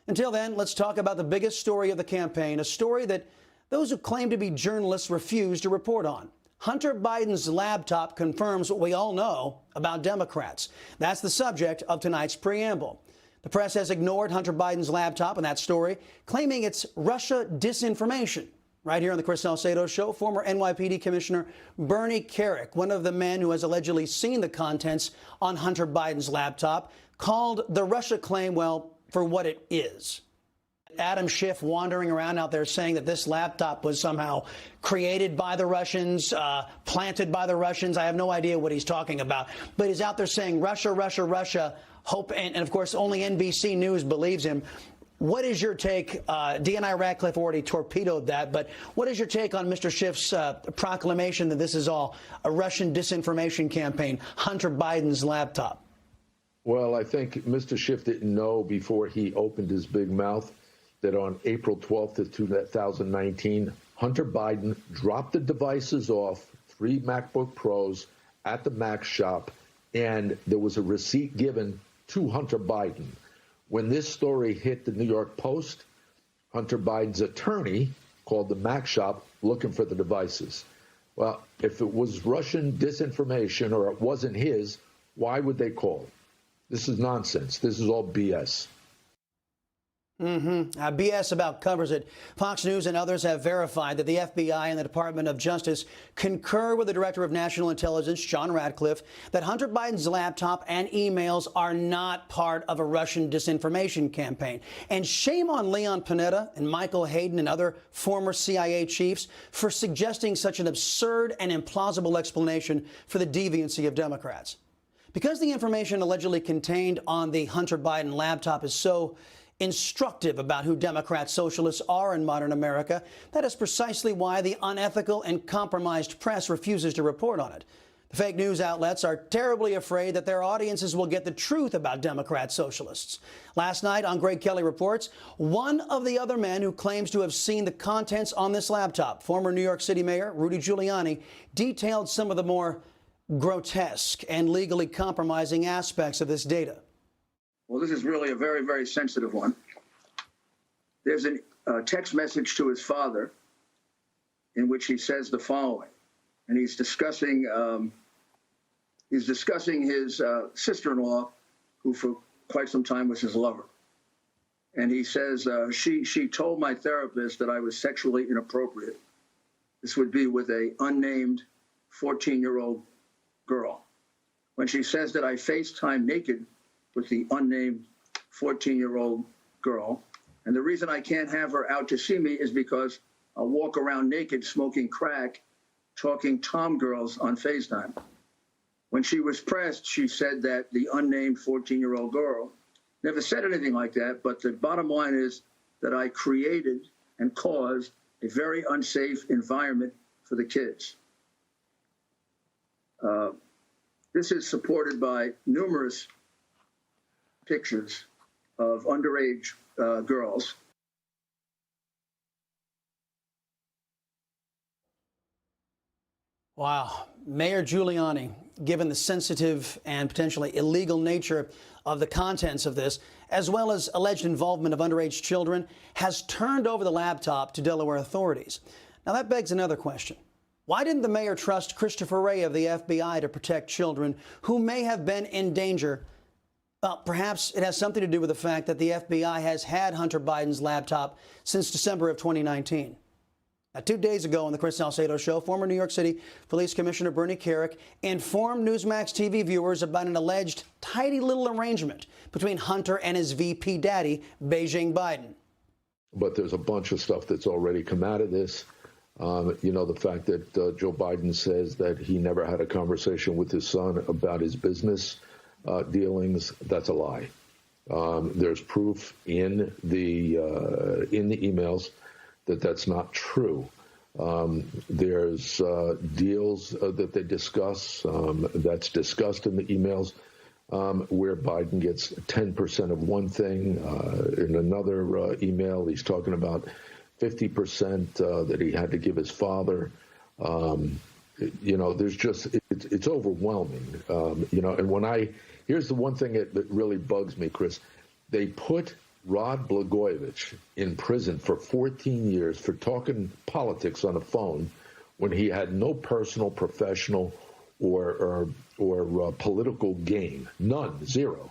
Until then, let's talk about the biggest story of the campaign, a story that those who claim to be journalists refuse to report on. Hunter Biden's laptop confirms what we all know about Democrats. That's the subject of tonight's preamble. The press has ignored Hunter Biden's laptop in that story, claiming it's Russia disinformation. Right here on the Chris Salcedo Show, former NYPD Commissioner Bernie Kerik, one of the men who has allegedly seen the contents on Hunter Biden's laptop, called the Russia claim, well, for what it is. Adam Schiff wandering around out there saying that this laptop was somehow created by the Russians, planted by the Russians. I have no idea what he's talking about. But he's out there saying Russia, Russia, Russia, hope. And of course, only NBC News believes him. What is your take? DNI Ratcliffe already torpedoed that. But what is your take on Mr. Schiff's proclamation that this is all a Russian disinformation campaign, Hunter Biden's laptop? Well, I think Mr. Schiff didn't know before he opened his big mouth that on April 12th of 2019, Hunter Biden dropped the devices off, 3 MacBook Pros, at the Mac shop, and there was a receipt given to Hunter Biden. When this story hit the New York Post, Hunter Biden's attorney called the Mac shop looking for the devices. Well, if it was Russian disinformation or it wasn't his, why would they call? This is nonsense. This is all BS. BS about covers it. Fox News and others have verified that the FBI and the Department of Justice concur with the Director of National Intelligence, John Ratcliffe, that Hunter Biden's laptop and emails are not part of a Russian disinformation campaign. And shame on Leon Panetta and Michael Hayden and other former CIA chiefs for suggesting such an absurd and implausible explanation for the deviancy of Democrats. Because the information allegedly contained on the Hunter Biden laptop is so instructive about who Democrat socialists are in modern America, that is precisely why the unethical and compromised press refuses to report on it. The fake news outlets are terribly afraid that their audiences will get the truth about Democrat socialists. Last night on Greg Kelly Reports, one of the other men who claims to have seen the contents on this laptop, former New York City Mayor Rudy Giuliani, detailed some of the more grotesque and legally compromising aspects of this data. Well, this is really a very, very sensitive one. There's a text message to his father in which he says the following, and he's discussing his sister-in-law, who for quite some time was his lover. And he says, she told my therapist that I was sexually inappropriate. This would be with a unnamed 14-year-old girl. When she says that I FaceTime naked with the unnamed 14-year-old girl. And the reason I can't have her out to see me is because I'll walk around naked, smoking crack, talking tom girls on FaceTime. When she was pressed, she said that the unnamed 14-year-old girl never said anything like that, but the bottom line is that I created and caused a very unsafe environment for the kids. This is supported by numerous pictures of underage girls. Wow. Mayor Giuliani, given the sensitive and potentially illegal nature of the contents of this, as well as alleged involvement of underage children, has turned over the laptop to Delaware authorities. Now, that begs another question. Why didn't the mayor trust Christopher Wray of the FBI to protect children who may have been in danger? Well, perhaps it has something to do with the fact that the FBI has had Hunter Biden's laptop since December of 2019. Now, 2 days ago on the Chris Salcedo Show, former New York City Police Commissioner Bernie Kerik informed Newsmax TV viewers about an alleged tidy little arrangement between Hunter and his VP daddy, Beijing Biden. But there's a bunch of stuff that's already come out of this. The fact that Joe Biden says that he never had a conversation with his son about his business dealings, that's a lie. There's proof in the emails that that's not true. There's deals that they discuss, that's discussed in the emails, where Biden gets 10% of one thing. In another email, he's talking about 50% that he had to give his father. There's just, it's overwhelming. And here's the one thing that really bugs me, Chris. They put Rod Blagojevich in prison for 14 years for talking politics on the phone when he had no personal, professional, or political gain. None, zero.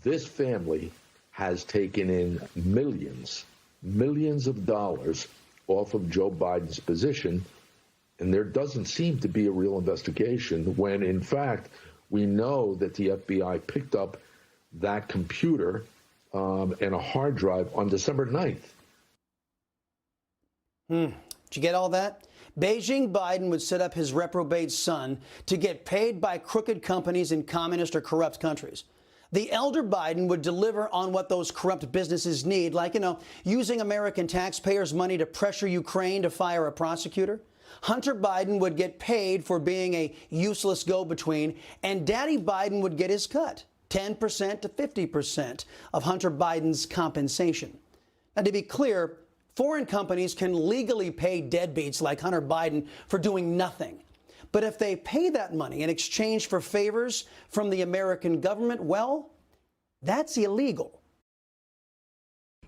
This family has taken in millions of dollars off of Joe Biden's position, and there doesn't seem to be a real investigation when, in fact, we know that the FBI picked up that computer and a hard drive on December 9th. Did you get all that? Beijing Biden would set up his reprobate son to get paid by crooked companies in communist or corrupt countries. The elder Biden would deliver on what those corrupt businesses need, like, using American taxpayers' money to pressure Ukraine to fire a prosecutor. Hunter Biden would get paid for being a useless go-between, and Daddy Biden would get his cut, 10% to 50% of Hunter Biden's compensation. Now, to be clear, foreign companies can legally pay deadbeats like Hunter Biden for doing nothing. But if they pay that money in exchange for favors from the American government, well, that's illegal.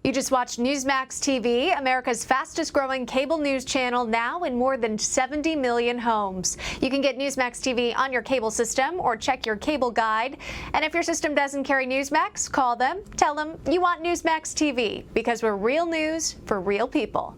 You just watched Newsmax TV, America's fastest growing cable news channel, now in more than 70 million homes. You can get Newsmax TV on your cable system or check your cable guide. And if your system doesn't carry Newsmax, call them, tell them you want Newsmax TV, because we're real news for real people.